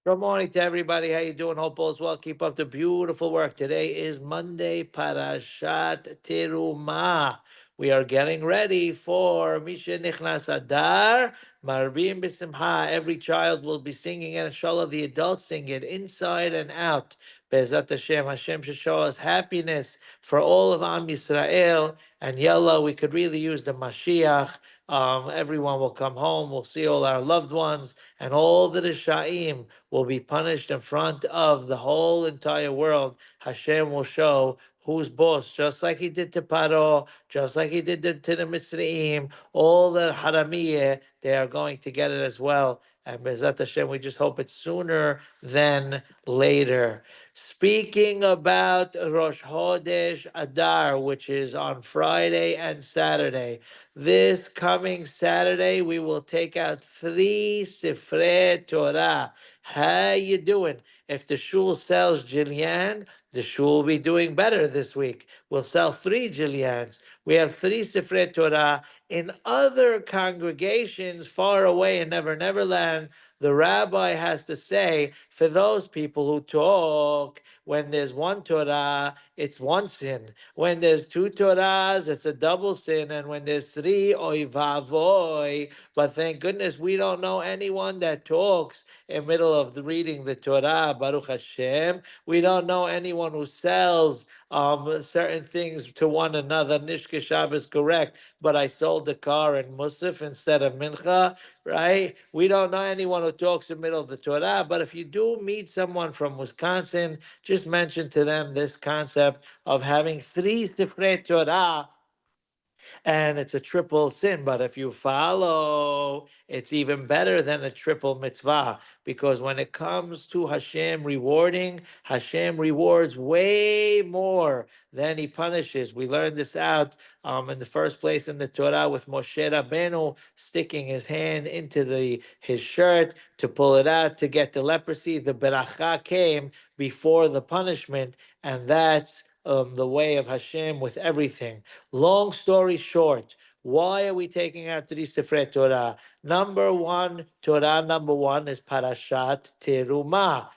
Good morning to everybody. How you doing? Hope all is well. Keep up the beautiful work. Today is Monday, Parashat Terumah. We are getting ready for Misha Nichnas Adar, Marbim B'Simcha. Every child will be singing it. Inshallah, the adults sing it inside and out. Be'ezat Hashem. Hashem should show us happiness for all of Am Yisrael. And yalla, we could really use the Mashiach. Everyone will come home. We'll see all our loved ones, and all the Rishaim will be punished in front of the whole entire world. Hashem will show who's boss, just like he did to Paro, just like he did to the Mitzrayim. All the Haramiyeh, they are going to get it as well. And Bezat Hashem, we just hope it's sooner than later. Speaking about Rosh Chodesh Adar, which is on Friday and Saturday, this coming Saturday, we will take out 3 Sifrei Torah. How you doing? If the shul sells Jillian, the shul will be doing better this week. We'll sell 3 Jillians. We have 3 Sifrei Torah. In other congregations far away in Never Never Land, the rabbi has to say, for those people who talk, when there's 1 Torah, it's 1 sin. When there's 2 Torahs, it's a double sin. And when there's 3, oy vavoy. But thank goodness we don't know anyone that talks in the middle of reading the Torah, Baruch Hashem. We don't know anyone who sells certain things to one another. Nishke Shabbos, correct, but I sold the car in Musaf instead of Mincha, right? We don't know anyone who talks in the middle of the Torah, but if you do meet someone from Wisconsin, just mention to them this concept of having 3 Sifrei Torah, and it's a triple sin. But if you follow, it's even better than a triple mitzvah, because when it comes to Hashem rewarding, Hashem rewards way more than he punishes. We learned this out in the first place in the Torah with Moshe Rabbeinu sticking his hand into his shirt to pull it out to get the leprosy. The beracha came before the punishment, and that's the way of Hashem with everything. Long story short, why are we taking out 3 Sifrei Torah? Torah number one is Parashat Terumah.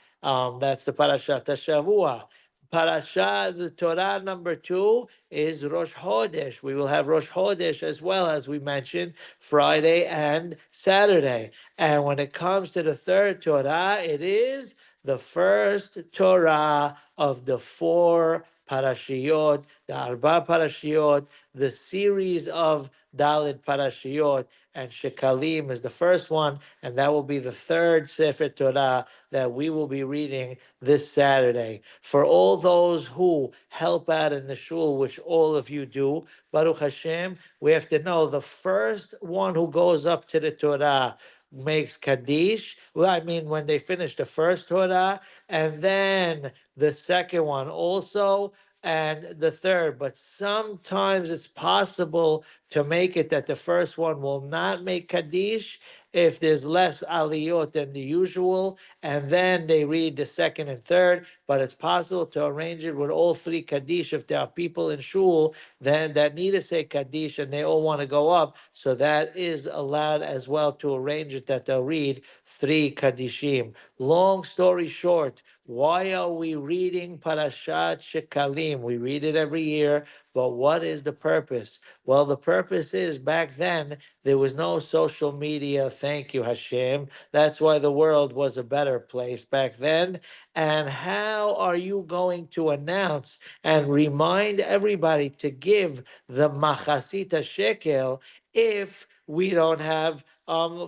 That's the Parashat Hashavua. The Torah number 2 is Rosh Chodesh. We will have Rosh Chodesh as well, as we mentioned, Friday and Saturday. And when it comes to the 3rd Torah, it is the first Torah of the 4 parashiyot, the Arba parashiyot, the series of Dalit parashiyot, and Shekalim is the first one, and that will be the 3rd Sefer Torah that we will be reading this Saturday. For all those who help out in the shul, which all of you do, Baruch Hashem, we have to know the first one who goes up to the Torah makes Kaddish. Well, I mean, when they finish the first Torah, and then the second one also, and the third. But sometimes it's possible to make it that the first one will not make Kaddish if there's less aliyot than the usual, and then they read the second and third. But it's possible to arrange it with all 3 Kaddish if there are people in shul then that need to say Kaddish and they all want to go up. So that is allowed as well, to arrange it that they'll read 3 Kaddishim. Long story short, why are we reading Parashat Shekalim? We read it every year, but what is the purpose? Well, the purpose is, back then, there was no social media. Thank you, Hashem. That's why the world was a better place back then. And how are you going to announce and remind everybody to give the Machasita Shekel if we don't have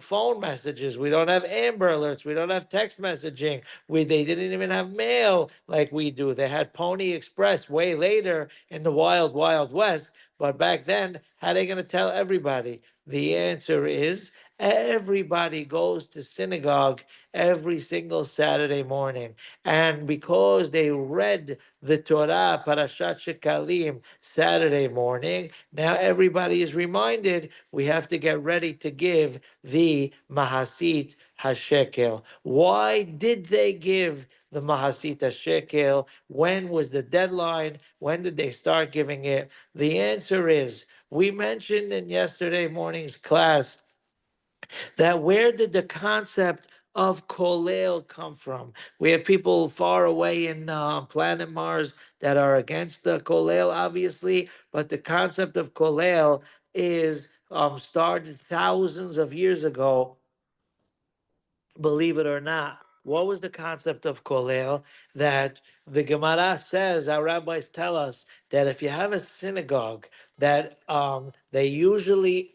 phone messages, we don't have Amber Alerts, we don't have text messaging, they didn't even have mail like we do. They had Pony Express way later in the wild, wild west. But back then, how are they going to tell everybody? The answer is everybody goes to synagogue every single Saturday morning. And because they read the Torah, Parashat Shekalim, Saturday morning, now everybody is reminded we have to get ready to give the Mahasit HaShekel. Why did they give the Mahasit HaShekel? When was the deadline? When did they start giving it? The answer is, we mentioned in yesterday morning's class that where did the concept of kolel come from? We have people far away in planet Mars that are against the kolel, obviously, but the concept of kolel is started thousands of years ago, believe it or not. What was the concept of kolel? That the Gemara says, our rabbis tell us that if you have a synagogue that they usually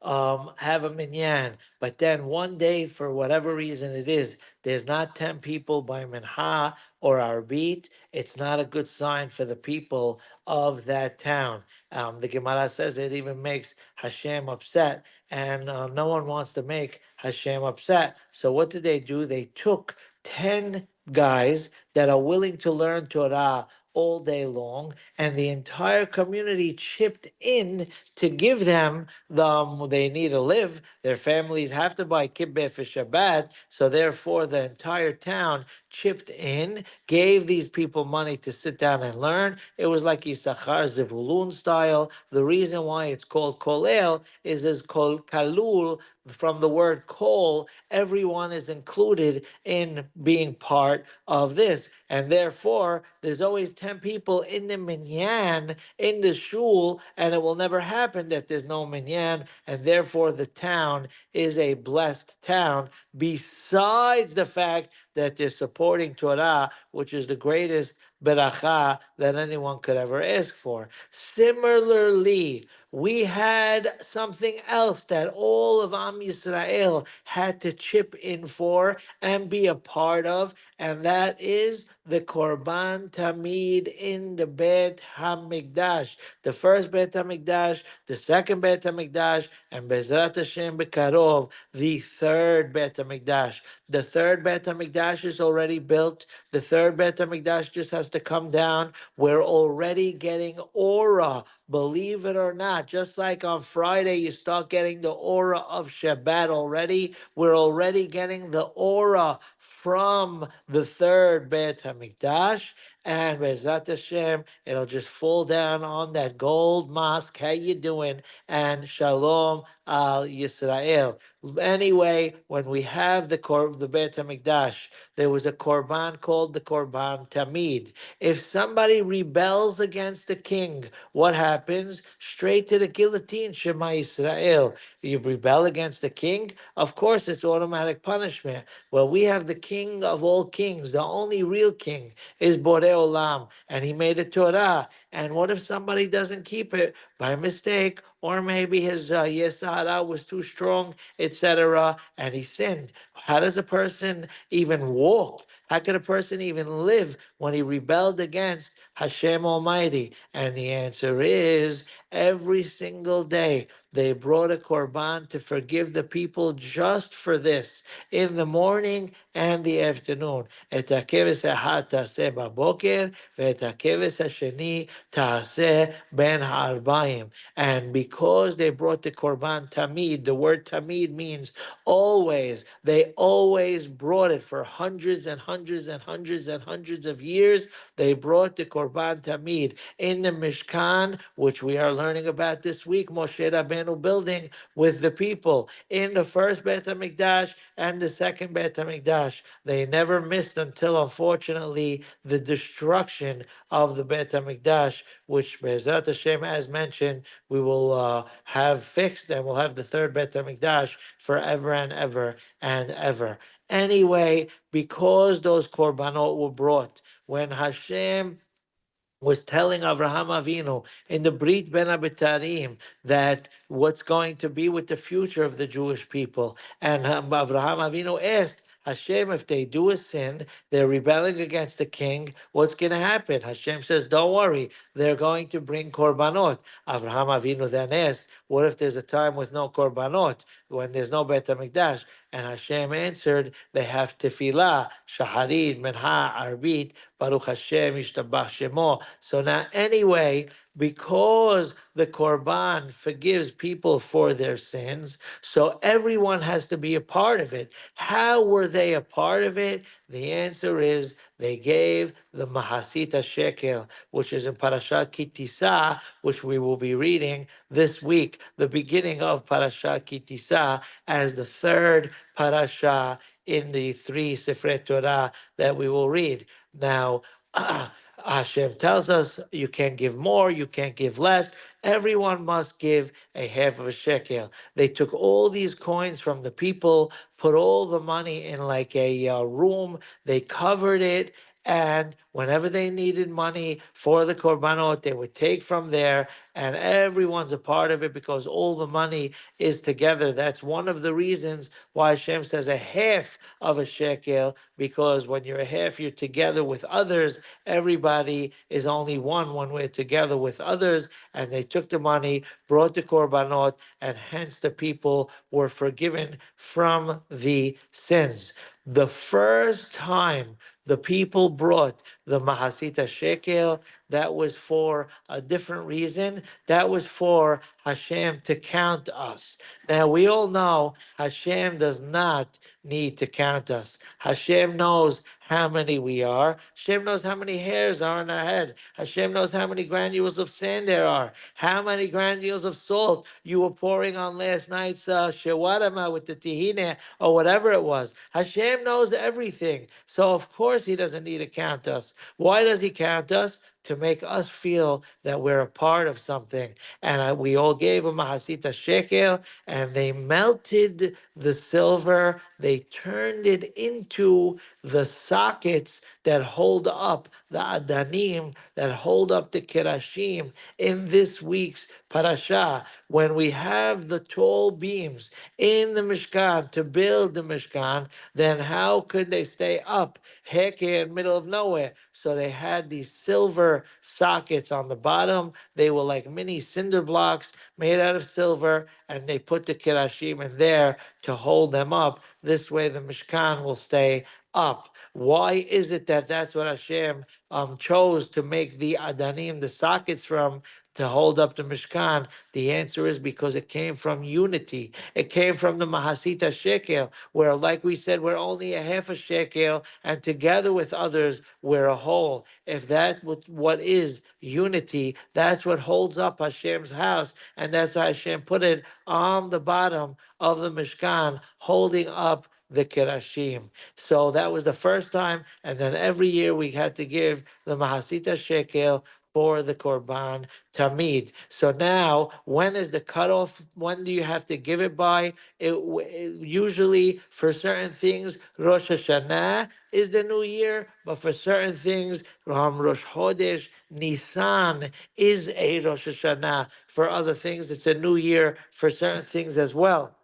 have a minyan, but then one day, for whatever reason it is, there's not 10 people by minha or arbit, it's not a good sign for the people of that town. The Gemara says it even makes Hashem upset, and no one wants to make Hashem upset. So what did they do? They took 10 guys that are willing to learn Torah all day long, and the entire community chipped in to give them they need to live. Their families have to buy kibbeh for Shabbat, so therefore the entire town chipped in, gave these people money to sit down and learn. It was like Issachar Zevulun style. The reason why it's called kolel is kol kalul, from the word kol. Everyone is included in being part of this, and therefore there's always 10 people in the minyan, in the shul, and it will never happen that there's no minyan, and therefore the town is a blessed town, besides the fact that they're supporting Torah, which is the greatest beracha that anyone could ever ask for. Similarly, we had something else that all of Am Yisrael had to chip in for and be a part of, and that is the Korban Tamid in the Beit HaMikdash. The first Beit HaMikdash, the second Beit HaMikdash, and Bezrat Hashem Bekarov, the third Beit HaMikdash. The third Beit HaMikdash is already built. The third Beit HaMikdash just has to come down. We're already getting aura, believe it or not. Just like on Friday, you start getting the aura of Shabbat already. We're already getting the aura from the third Beit HaMikdash. And Bezrat Hashem, it'll just fall down on that gold mosque. How you doing? And Shalom al Yisrael. Anyway, when we have the Beit HaMikdash, there was a korban called the Korban Tamid. If somebody rebels against the king, what happens? Straight to the guillotine, Shema Yisrael. You rebel against the king, of course it's automatic punishment. Well, we have the king of all kings, the only real king is Borei Olam, and he made a Torah. And what if somebody doesn't keep it by mistake, or maybe his Yesara was too strong, etc., and he sinned? How does a person even walk? How could a person even live when he rebelled against Hashem Almighty? And the answer is every single day they brought a korban to forgive the people just for this, in the morning and the afternoon. Et hakeves ha'ad ta'aseh b'boker, ve'et hakeves ha'sheni ta'aseh ben ha'arbaim. And because they brought the korban tamid, the word tamid means always. They always brought it for hundreds and hundreds and hundreds and hundreds of years. They brought the korban tamid in the Mishkan, which we are learning about this week. Moshe Rabbeinu building with the people in the first Beit HaMikdash and the second Beit HaMikdash. They never missed until, unfortunately, the destruction of the Beit HaMikdash, which Be'ezrat Hashem, as mentioned, we will have fixed, and we'll have the third Beit HaMikdash forever and ever and ever. Anyway, because those korbanot were brought, when Hashem was telling Avraham Avinu in the Brit Ben Abitarim that what's going to be with the future of the Jewish people. And Avraham Avinu asked Hashem, if they do a sin, they're rebelling against the king, what's going to happen? Hashem says, don't worry, they're going to bring korbanot. Avraham Avinu then asked, what if there's a time with no korbanot, when there's no Beit HaMikdash? And Hashem answered, they have tefillah, shaharit, minha, arbit, Baruch Hashem, Yishtabach Shemo. So now, anyway, because the Korban forgives people for their sins, so everyone has to be a part of it. How were they a part of it? The answer is they gave the Mahasita Shekel, which is in Parashat Kitisa, which we will be reading this week, the beginning of Parashat Kitisa, as the third parasha in the three Sifrei Torah that we will read. Now, Hashem tells us you can't give more, you can't give less. Everyone must give a half of a shekel. They took all these coins from the people, put all the money in like a room, they covered it, and whenever they needed money for the korbanot, they would take from there, and everyone's a part of it because all the money is together. That's one of the reasons why Hashem says a half of a shekel, because when you're a half, you're together with others. Everybody is only one when we're together with others, and they took the money, brought the korbanot, and hence the people were forgiven from the sins. The first time the people brought the Mahasita Shekel, that was for a different reason. That was for Hashem to count us. Now, we all know Hashem does not need to count us. Hashem knows how many we are. Hashem knows how many hairs are on our head. Hashem knows how many granules of sand there are, how many granules of salt you were pouring on last night's shawarma with the tahina or whatever it was. Hashem knows everything. So, of course, He doesn't need to count us. Why does He count us? To make us feel that we're a part of something. And we all gave a Mahasita Shekel, and they melted the silver. They turned it into the sockets that hold up the Adanim, that hold up the Kerashim in this week's parasha. When we have the tall beams in the Mishkan to build the Mishkan, then how could they stay up, heck, in middle of nowhere? So they had these silver sockets on the bottom. They were like mini cinder blocks made out of silver, and they put the Kerashim in there to hold them up. This way the Mishkan will stay up. Why is it that that's what Hashem chose to make the Adanim, the sockets from, to hold up the Mishkan? The answer is because it came from unity. It came from the Mahasita Shekel, where, like we said, we're only a half a shekel, and together with others, we're a whole. If that what is unity, that's what holds up Hashem's house, and that's why Hashem put it on the bottom of the Mishkan, holding up the Kerashim. So that was the first time, and then every year we had to give the Mahasita Shekel for the Korban Tamid. So now, when is the cutoff? When do you have to give it by? Usually, for certain things, Rosh Hashanah is the new year, but for certain things, Rosh Chodesh, Nisan is a Rosh Hashanah. For other things, it's a new year for certain things as well.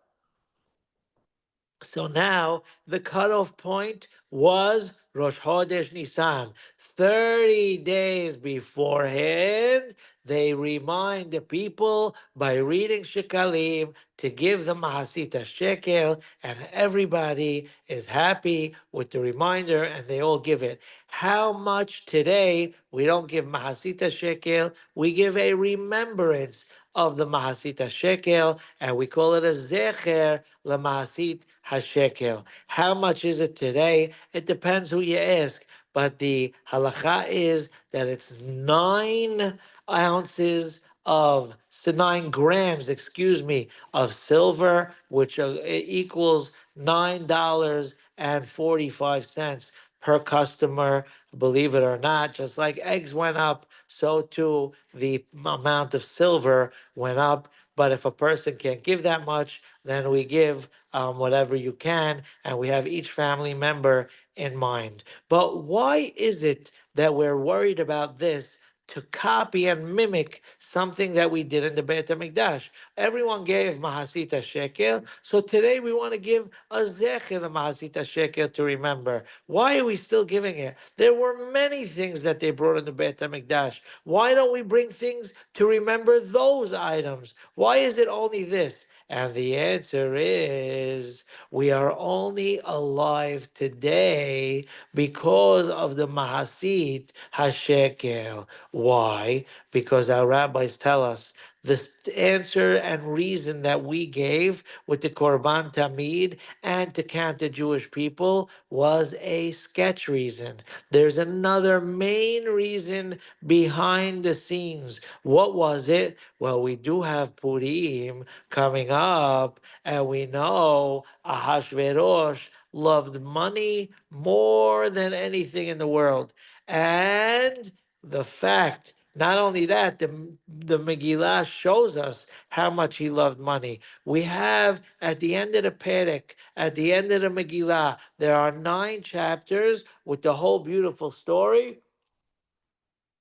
So now the cutoff point was Rosh Chodesh Nisan. 30 days beforehand, they remind the people by reading Shekalim to give the Mahasita Shekel, and everybody is happy with the reminder and they all give it. How much today? We don't give Mahasita Shekel, we give a remembrance of the Mahasita Shekel, and we call it a Zecher LaMahasit HaShekel. How much is it today? It depends who you ask, but the halacha is that it's 9 ounces of 9 grams, of silver, which equals $9.45 per customer. Believe it or not, just like eggs went up, so too the amount of silver went up. But if a person can't give that much, then we give whatever you can, and we have each family member in mind. But why is it that we're worried about this? To copy and mimic something that we did in the Beit HaMikdash. Everyone gave Mahasita Shekel, so today we want to give a Zecher of Mahasita Shekel to remember. Why are we still giving it? There were many things that they brought in the Beit HaMikdash. Why don't we bring things to remember those items? Why is it only this? And the answer is we are only alive today because of the Mahasit HaShekel. Why? Because our rabbis tell us The answer and reason that we gave with the Korban Tamid and to count the Jewish people was a sketch reason. There's another main reason behind the scenes. What was it? Well, we do have Purim coming up, and we know Ahashverosh loved money more than anything in the world. And the fact, not only that, the Megillah shows us how much he loved money. We have at the end of the Perek, at the end of the Megillah, there are 9 chapters with the whole beautiful story.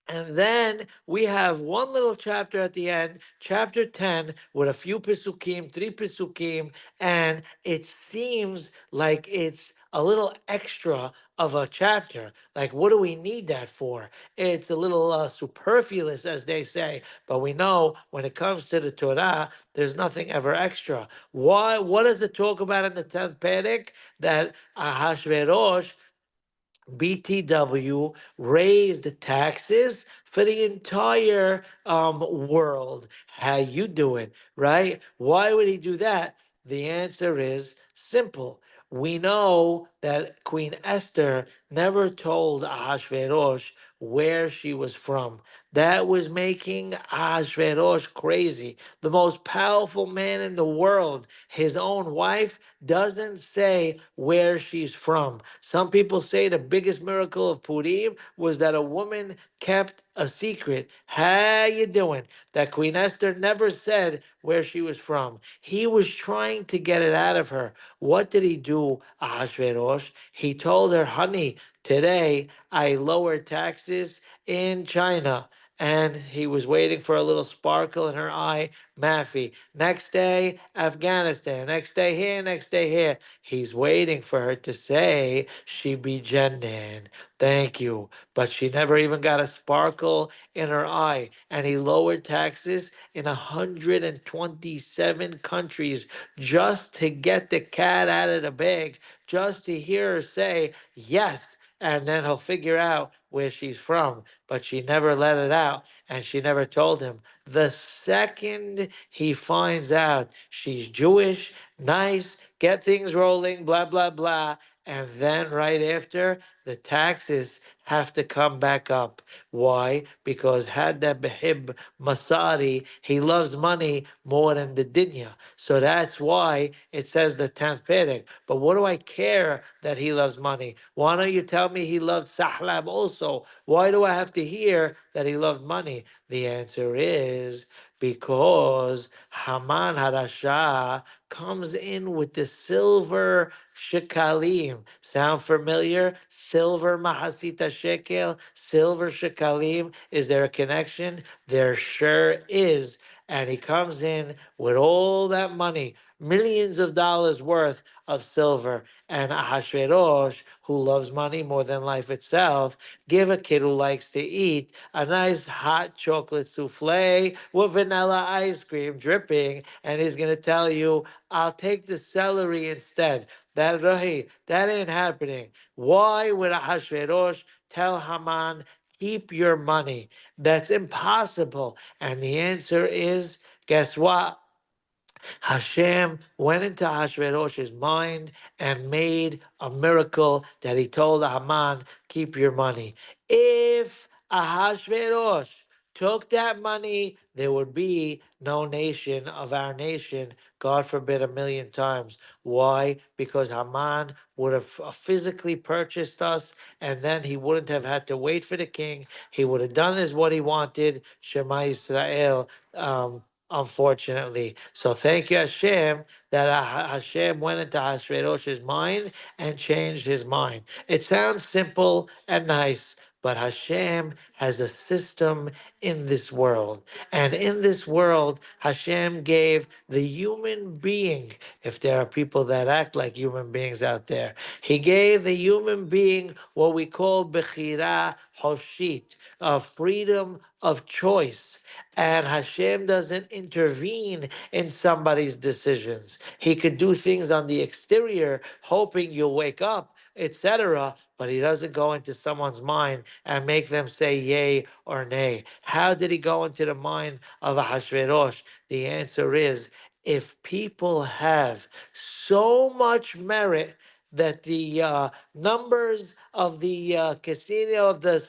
And then we have one little chapter at the end, chapter 10, with a few pisukim, 3 pisukim, and it seems like it's a little extra of a chapter. Like, what do we need that for? It's a little superfluous, as they say, but we know when it comes to the Torah, there's nothing ever extra. Why? What does it talk about in the 10th Perek? That Ahashverosh BTW raised the taxes for the entire world. How you doing, right? Why would he do that? The answer is simple. We know that Queen Esther never told Ahasuerus where she was from. That was making Ahasuerus crazy. The most powerful man in the world, his own wife, doesn't say where she's from. Some people say the biggest miracle of Purim was that a woman kept a secret. How you doing? That Queen Esther never said where she was from. He was trying to get it out of her. What did he do, Ahasuerus? He told her, honey, today I lowered taxes in China. And he was waiting for a little sparkle in her eye, Maffy. Next day, Afghanistan. Next day here, next day here. He's waiting for her to say she be Jendan. Thank you. But she never even got a sparkle in her eye. And he lowered taxes in 127 countries just to get the cat out of the bag, just to hear her say yes. And then he'll figure out where she's from. But she never let it out, and she never told him. The second he finds out she's Jewish, nice, get things rolling, blah, blah, blah. And then right after, the taxes have to come back up. Why? Because had that Behib Masari, he loves money more than the dinya. So that's why it says the 10th Perek. But what do I care that he loves money? Why don't you tell me he loved Sahlab also? Why do I have to hear that he loved money? The answer is because Haman Harasha comes in with the silver shekalim. Sound familiar? Silver mahasita shekel, silver shekalim. Is there a connection? There sure is. And he comes in with all that money, millions of dollars worth of silver. And Ahasuerus, who loves money more than life itself, give a kid who likes to eat a nice hot chocolate souffle with vanilla ice cream dripping, and he's going to tell you, I'll take the celery instead. That ain't happening. Why would Ahasuerus tell Haman, keep your money? That's impossible. And the answer is, guess what? Hashem went into Hashverosh's mind and made a miracle that he told Haman, keep your money. If Ahashverosh took that money, there would be no nation of our nation, God forbid a million times. Why? Because Haman would have physically purchased us, and then he wouldn't have had to wait for the king. He would have done as what he wanted, Shema Israel. Unfortunately. So thank you, Hashem, that Hashem went into Hashverosh's mind and changed his mind. It sounds simple and nice, but Hashem has a system in this world. And in this world, Hashem gave the human being, if there are people that act like human beings out there, he gave the human being what we call Bechira Hoshit, a freedom of choice. And Hashem doesn't intervene in somebody's decisions. He could do things on the exterior, hoping you'll wake up, etc., but he doesn't go into someone's mind and make them say yay or nay. How did he go into the mind of Ahasuerus? The answer is, if people have so much merit that the numbers of the casino, of the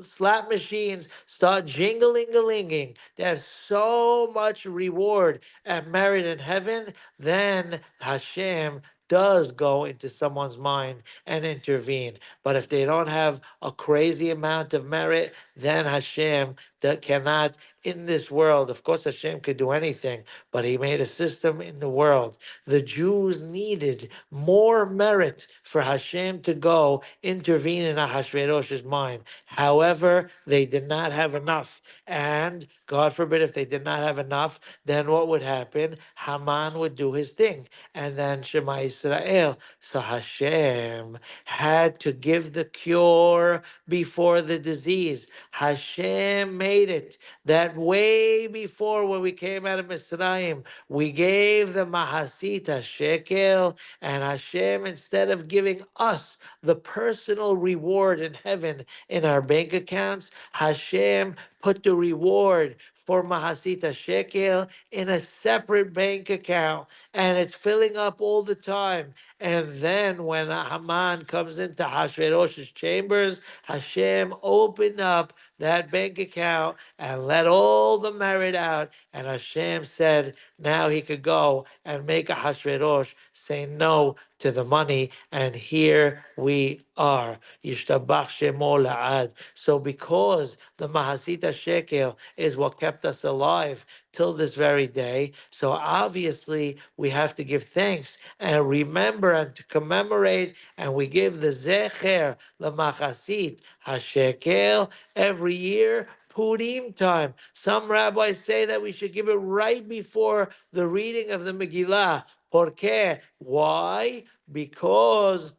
slot machines start jingling-a-linging, there's so much reward and merit in heaven, then Hashem does go into someone's mind and intervene. But if they don't have a crazy amount of merit, then Hashem that cannot in this world. Of course, Hashem could do anything, but He made a system in the world. The Jews needed more merit for Hashem to go intervene in Ahasuerus' mind. However, they did not have enough. And God forbid, if they did not have enough, then what would happen? Haman would do his thing. And then Shema Israel. So Hashem had to give the cure before the disease. Hashem made it that way before, when we came out of Mitzrayim, we gave the Mahasita shekel, and Hashem, instead of giving us the personal reward in heaven in our bank accounts, Hashem put the reward for Mahasita shekel in a separate bank account, and it's filling up all the time. And then when Haman comes into Hashverosh's chambers, Hashem opened up that bank account and let all the merit out. And Hashem said, now he could go and make a Hashverosh say no to the money. And here we are. Yishtabach Shemo La'ad. So because the Mahasita shekel is what kept us alive till this very day, so obviously we have to give thanks and remember and to commemorate, and we give the Zecher, the Machasit, HaShekel, every year, Purim time. Some rabbis say that we should give it right before the reading of the Megillah. ¿Por qué? Why? Because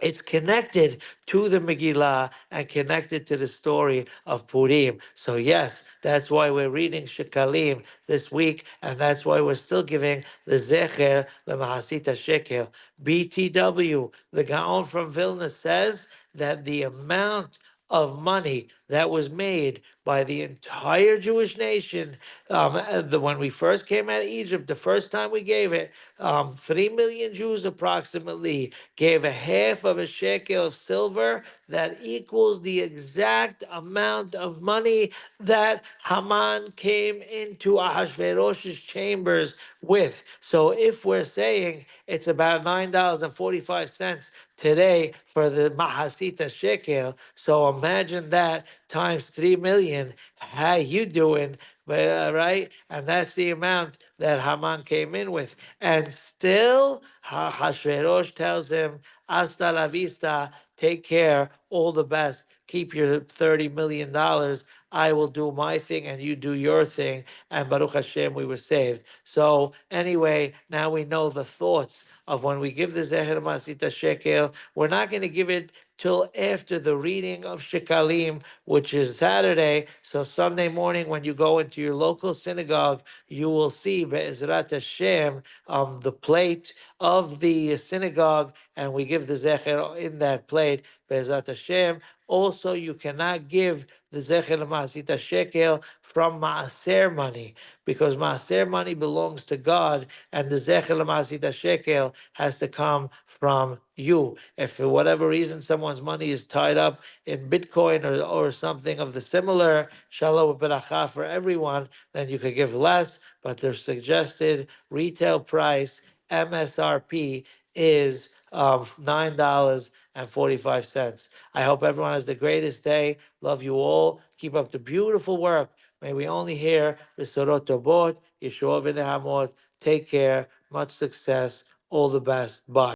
it's connected to the Megillah and connected to the story of Purim. So yes, that's why we're reading Shekalim this week, and that's why we're still giving the Zecher, the Mahasita Shekel. BTW, the Gaon from Vilna says that the amount of money that was made by the entire Jewish nation. When we first came out of Egypt, the first time we gave it, 3 million Jews approximately gave a half of a shekel of silver that equals the exact amount of money that Haman came into Ahasuerus' chambers with. So if we're saying it's about $9.45 today for the Mahasita shekel, so imagine that times 3 million. How you doing? Right? And that's the amount that Haman came in with. And still, Hashverosh tells him, hasta la vista, take care, all the best. Keep your $30 million. I will do my thing and you do your thing. And Baruch Hashem, we were saved. So anyway, now we know the thoughts of when we give the Zecher Masita Shekel. We're not going to give it till after the reading of Shekalim, which is Saturday. So Sunday morning, when you go into your local synagogue, you will see Be'ezrat Hashem the plate of the synagogue, and we give the Zecher in that plate, Be'ezrat Hashem. Also, you cannot give the Zecher Masita Shekel from Maaser money, because Maaser money belongs to God, and the Zecher Masita Shekel has to come from you. If for whatever reason someone's money is tied up in Bitcoin or something of the similar, Shalom Beracha for everyone, then you could give less, but the suggested retail price, MSRP, is $9.45. I hope everyone has the greatest day. Love you all. Keep up the beautiful work. May we only hear Besorot Tobot, Yeshua V'Nehamot. Take care. Much success. All the best. Bye.